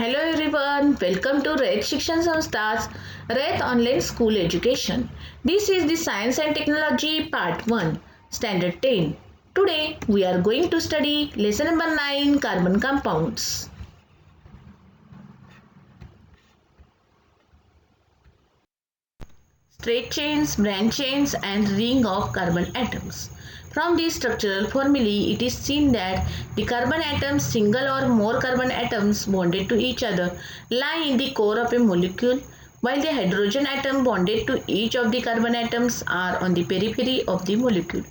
Hello everyone, welcome to Red Shikshan Sanstha's Red Online School Education. This is the Science and Technology Part 1, Standard 10. Today we are going to study lesson number 9, Carbon Compounds. Straight chains, branch chains and ring of carbon atoms. From these structural formulae, it is seen that the carbon atoms, single or more carbon atoms bonded to each other, lie in the core of a molecule, while the hydrogen atom bonded to each of the carbon atoms are on the periphery of the molecule.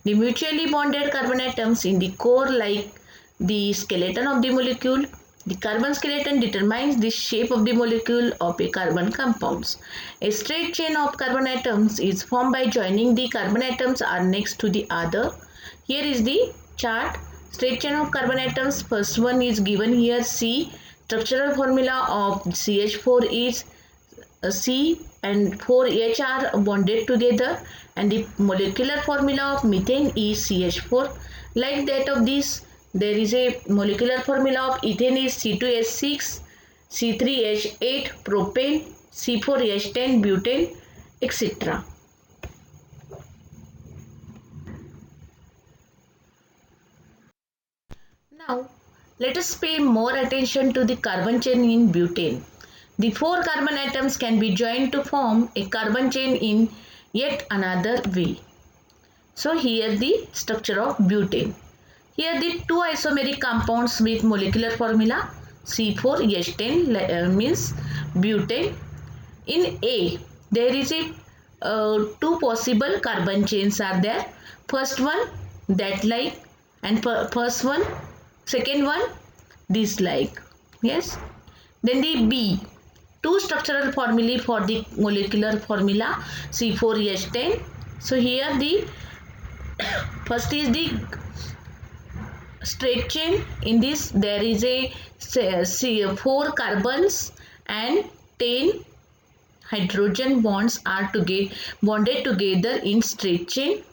The mutually bonded carbon atoms in the core like the skeleton of the molecule. The carbon skeleton determines the shape of the molecule of a carbon compounds. A straight chain of carbon atoms is formed by joining the carbon atoms are next to the other. Here is the chart. Straight chain of carbon atoms. First one is given here C. Structural formula of CH4 is C and 4H are bonded together, and the molecular formula of methane is CH4. Like that of this, there is a molecular formula of ethane is C2H6, C3H8 propane, C4H10 butane, etc. Now, let us pay more attention to the carbon chain in butane. The 4 carbon atoms can be joined to form a carbon chain in yet another way. So, here the structure of butane. Here the two isomeric compounds with molecular formula C4H10 means butane. In A, there is a two possible carbon chains are there. First one that like and first one, second one this like. Yes. Then the B, two structural formulae for the molecular formula C4H10. So here the first is the straight chain. In this there is a 4 carbons and 10 hydrogen bonds are bonded together in straight chain.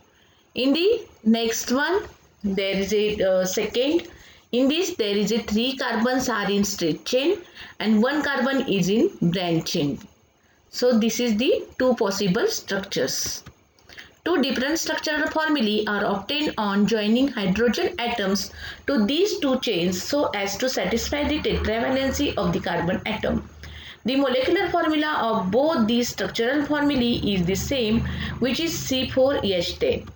In the next one there is a second. In this there is a 3 carbons are in straight chain and 1 carbon is in branch chain. So this is the two possible structures. Two different structural formulae are obtained on joining hydrogen atoms to these two chains so as to satisfy the tetravalency of the carbon atom. The molecular formula of both these structural formulae is the same, which is C4H10.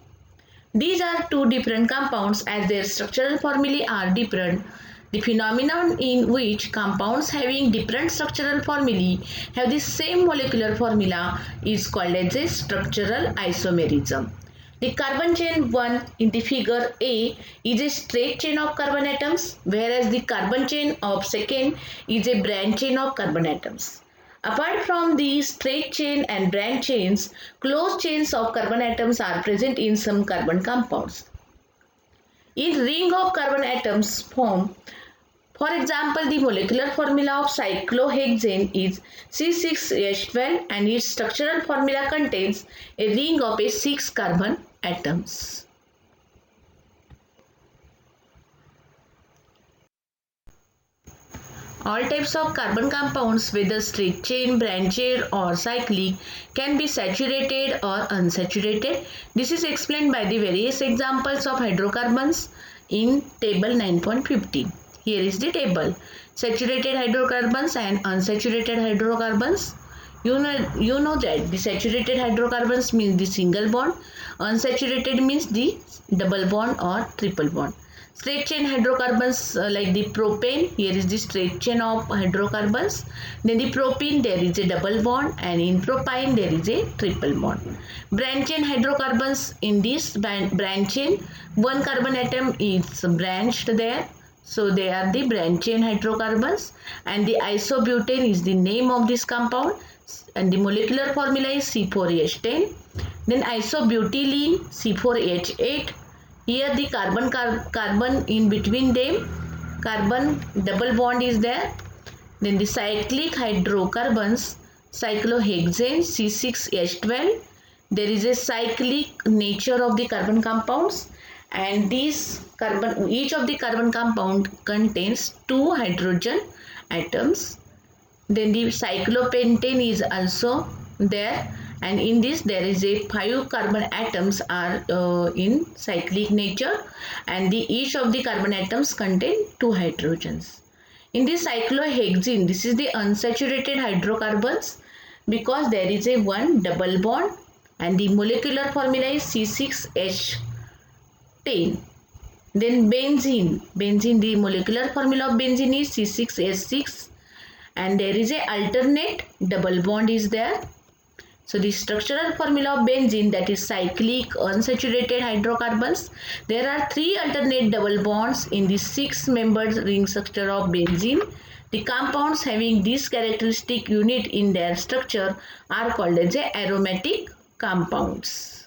These are two different compounds as their structural formulae are different. The phenomenon in which compounds having different structural formulae have the same molecular formula is called as a structural isomerism. The carbon chain 1 in the figure A is a straight chain of carbon atoms, whereas the carbon chain of second is a branch chain of carbon atoms. Apart from these straight chain and branch chains, closed chains of carbon atoms are present in some carbon compounds. In ring of carbon atoms form, for example, the molecular formula of cyclohexane is C6H12 and its structural formula contains a ring of 6 carbon atoms. All types of carbon compounds, whether straight chain, branch chain or cyclic, can be saturated or unsaturated. This is explained by the various examples of hydrocarbons in table 9.15. Here is the table. Saturated hydrocarbons and unsaturated hydrocarbons. You know that the saturated hydrocarbons means the single bond. Unsaturated means the double bond or triple bond. Straight chain hydrocarbons like the propane. Here is the straight chain of hydrocarbons. Then the propene, there is a double bond, and in propyne there is a triple bond. Branch chain hydrocarbons, in this branch chain, one carbon atom is branched there. So they are the branch chain hydrocarbons, and the isobutane is the name of this compound, and the molecular formula is C4H10. Then isobutylene C4H8. Here the carbon in between them, carbon double bond is there. Then the cyclic hydrocarbons, cyclohexane C6H12. There is a cyclic nature of the carbon compounds, and each of the carbon compound contains 2 hydrogen atoms. Then the cyclopentane is also there, and in this there is a 5 carbon atoms are in cyclic nature, and each of the carbon atoms contain 2 hydrogens. In this cyclohexene, this is the unsaturated hydrocarbons because there is a one double bond, and the molecular formula is C6H10. Then benzene, the molecular formula of benzene is C6H6, and there is a alternate double bond is there. So the structural formula of benzene, that is cyclic unsaturated hydrocarbons. There are 3 alternate double bonds in the 6-membered ring structure of benzene. The compounds having this characteristic unit in their structure are called as aromatic compounds.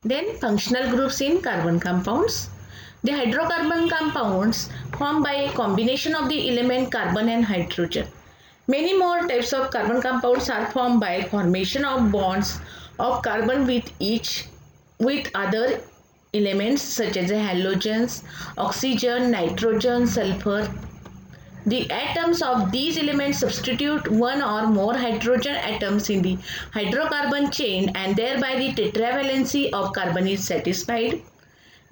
Then functional groups in carbon compounds. The hydrocarbon compounds formed by a combination of the element carbon and hydrogen. Many more types of carbon compounds are formed by formation of bonds of carbon with other elements such as halogens, oxygen, nitrogen, sulfur. The atoms of these elements substitute one or more hydrogen atoms in the hydrocarbon chain, and thereby the tetravalency of carbon is satisfied.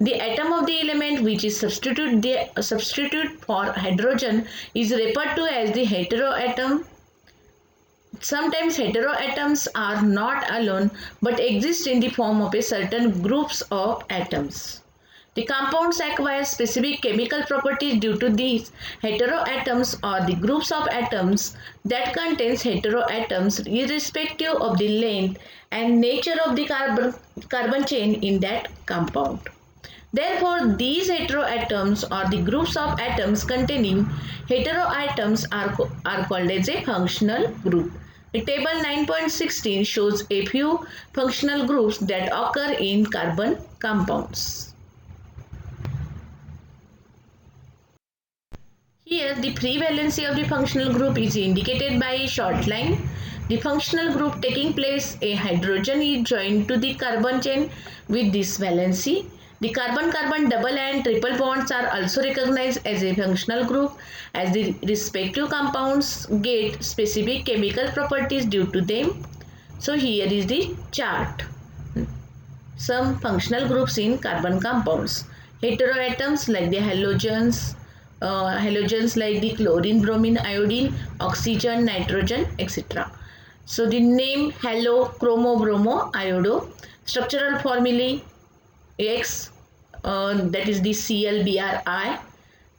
The atom of the element which is substitute for hydrogen is referred to as the heteroatom. Sometimes heteroatoms are not alone but exist in the form of a certain groups of atoms. The compounds acquire specific chemical properties due to these heteroatoms or the groups of atoms that contains heteroatoms irrespective of the length and nature of the carbon chain in that compound. Therefore, these heteroatoms or the groups of atoms containing heteroatoms are called as a functional group. The table 9.16 shows a few functional groups that occur in carbon compounds. Here, the prevalency of the functional group is indicated by a short line. The functional group taking place, a hydrogen is joined to the carbon chain with this valency. The carbon-carbon double and triple bonds are also recognized as a functional group, as the respective compounds get specific chemical properties due to them. So here is the chart. Some functional groups in carbon compounds. Heteroatoms like the halogens, like the chlorine, bromine, iodine, oxygen, nitrogen, etc. So the name halo, chromo, bromo, iodo. Structural formulae X, that is the ClBrI.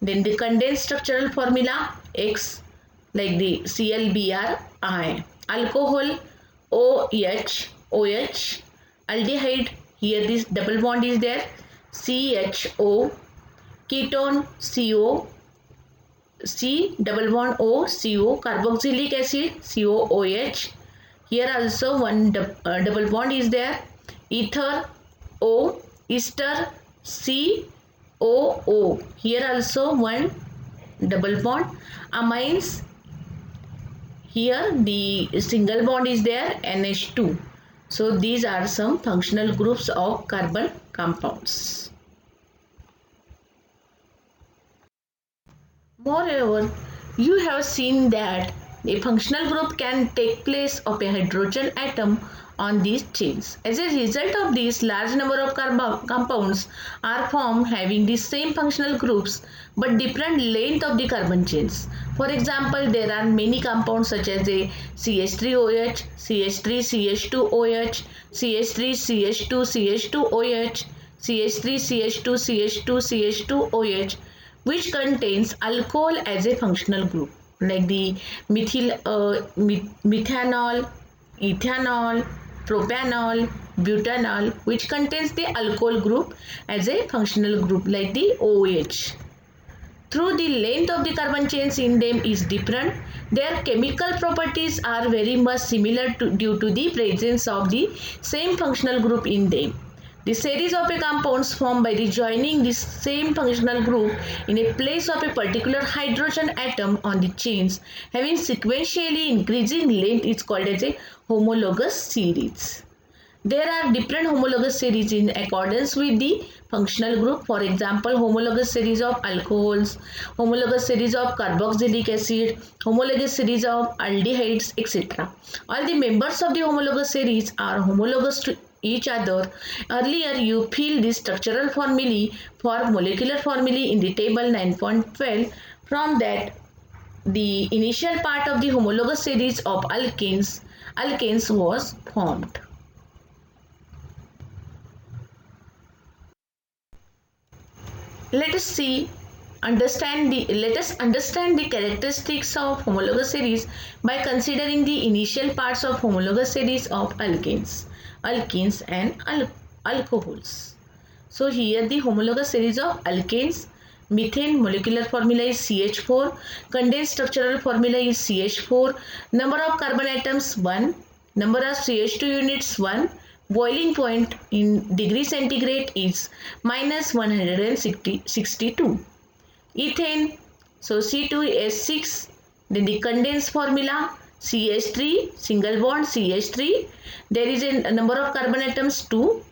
Then the condensed structural formula X, like the ClBrI. Alcohol OH. Aldehyde, here this double bond is there, CHO. Ketone CO, C double bond O, CO. Carboxylic acid COOH. Here also one double bond is there. Ether O. Ester COO. Here also one double bond. Amines, here the single bond is there, NH2. So these are some functional groups of carbon compounds. Moreover, you have seen that a functional group can take place of a hydrogen atom on these chains. As a result of this, large number of compounds are formed having the same functional groups but different length of the carbon chains. For example, there are many compounds such as a CH3OH, CH3CH2OH, CH3CH2CH2OH, CH3CH2CH2CH2OH, which contains alcohol as a functional group, like the methanol, ethanol, propanol, butanol, which contains the alcohol group as a functional group, like the OH. Through the length of the carbon chains in them is different, their chemical properties are very much similar due to the presence of the same functional group in them. The series of compounds formed by joining this same functional group in a place of a particular hydrogen atom on the chains having sequentially increasing length is called as a homologous series. There are different homologous series in accordance with the functional group. For example, homologous series of alcohols, homologous series of carboxylic acid, homologous series of aldehydes, etc. All the members of the homologous series are homologous to each other. Earlier, you fill the structural formulae for molecular formulae in the table 9.12. From that, the initial part of the homologous series of alkanes was formed. Let us understand the characteristics of homologous series by considering the initial parts of homologous series of alkenes and alcohols. So here the homologous series of alkanes, methane molecular formula is CH4, condensed structural formula is CH4, number of carbon atoms 1, number of CH2 units 1, boiling point in degree centigrade is minus 162. Ethane, so C2H6, then the condensed formula CH3, single bond CH3, there is a number of carbon atoms 2,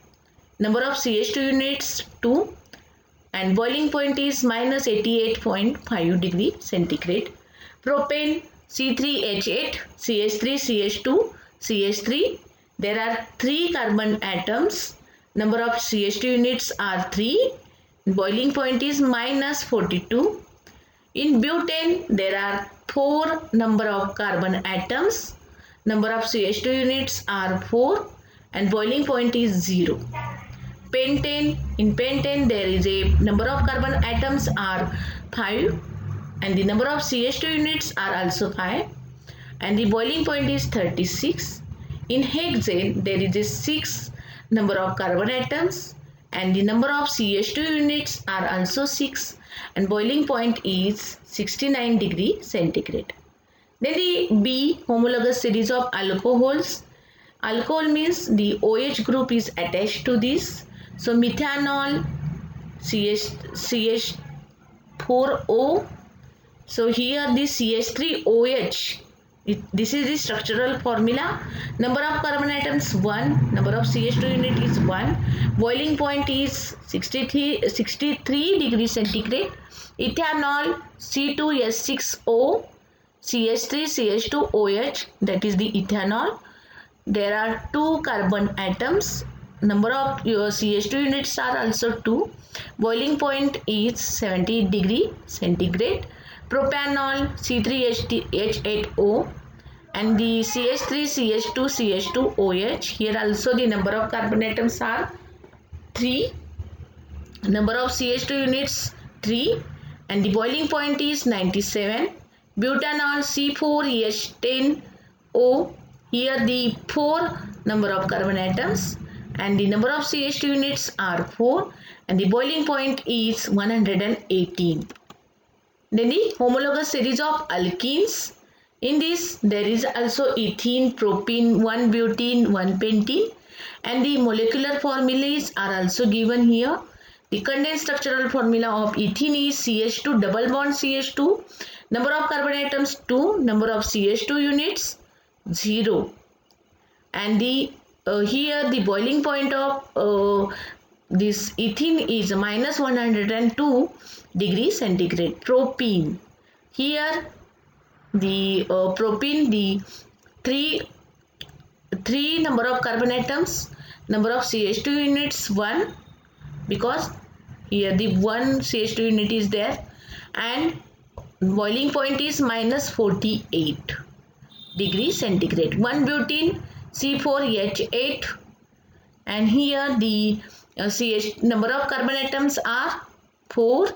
number of CH2 units 2, and boiling point is minus 88.5 degree centigrade. Propane C3H8, CH3, CH2, CH3, there are 3 carbon atoms, number of CH2 units are 3, boiling point is minus 42. In butane, there are 4 number of carbon atoms, number of CH2 units are 4 and boiling point is 0. Pentane, in pentane there is a number of carbon atoms are 5 and the number of CH2 units are also 5 and the boiling point is 36. In hexane there is a 6 number of carbon atoms and the number of CH2 units are also 6 and boiling point is 69 degree centigrade. Then the B homologous series of alcohols. Alcohol means the OH group is attached to this. So methanol, CH4O. So here the CH3OH. This is the structural formula. Number of carbon atoms 1, number of CH2 unit is 1. Boiling point is 63 degree centigrade. Ethanol C2H6O, CH3CH2OH, that is the ethanol. There are 2 carbon atoms. Number of your CH2 units are also 2. Boiling point is 70 degree centigrade. Propanol C3H8O and the CH3CH2CH2OH. Here also the number of carbon atoms are 3. Number of CH2 units 3 and the boiling point is 97. Butanol C4H10O. Here the 4 number of carbon atoms and the number of CH2 units are 4 and the boiling point is 118. Then the homologous series of alkenes. In this there is also ethene, propene, 1-butene, 1-pentene and the molecular formulas are also given here. The condensed structural formula of ethene is CH2 double bond CH2, number of carbon atoms 2, number of CH2 units 0 and the here the boiling point of this ethene is minus 102 degree centigrade. Propene, here the propene, the 3 number of carbon atoms, number of CH2 units 1 because here the 1 CH2 unit is there and boiling point is minus 48 degree centigrade. 1-butene C4H8 and here the number of carbon atoms are 4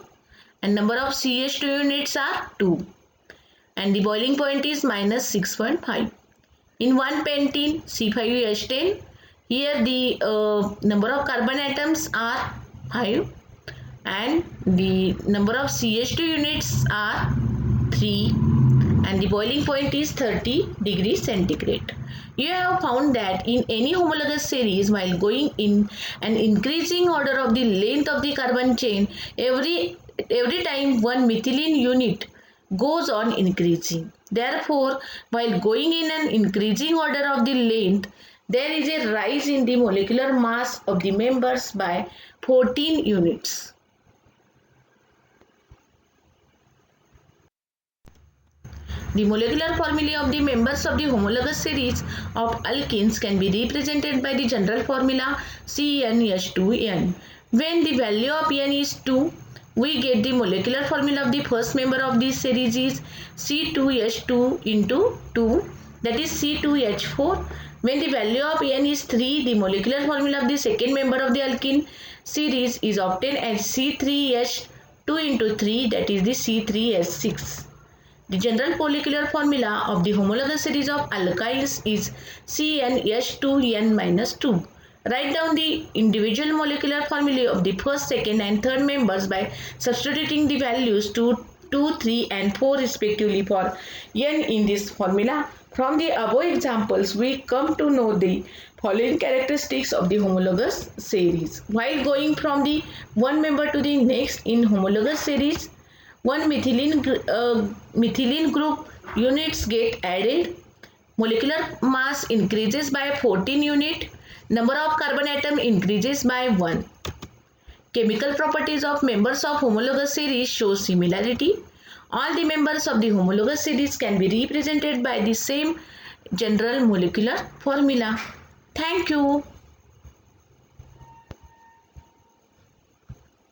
and number of CH2 units are 2 and the boiling point is minus 6.5. In 1-pentene C5H10, here the number of carbon atoms are 5 and the number of CH2 units are 3 and the boiling point is 30 degree centigrade. You have found that in any homologous series, while going in an increasing order of the length of the carbon chain, every time one methylene unit goes on increasing. Therefore, while going in an increasing order of the length, There is a rise in the molecular mass of the members by 14 units. The molecular formulae of the members of the homologous series of alkenes can be represented by the general formula CnH2n. When the value of n is 2, we get the molecular formula of the first member of this series is C2H2 into 2, that is C2H4. When the value of n is 3, the molecular formula of the second member of the alkene series is obtained as C3H2 into 3, that is the C3H6. The general molecular formula of the homologous series of alkynes is CnH2n-2. Write down the individual molecular formulae of the first, second and third members by substituting the values 2, 3 and 4 respectively for n in this formula. From the above examples, we come to know the following characteristics of the homologous series. While going from the one member to the next in homologous series, one methylene group units get added. Molecular mass increases by 14 unit. Number of carbon atom increases by 1. Chemical properties of members of homologous series show similarity. All the members of the homologous series can be represented by the same general molecular formula. Thank you.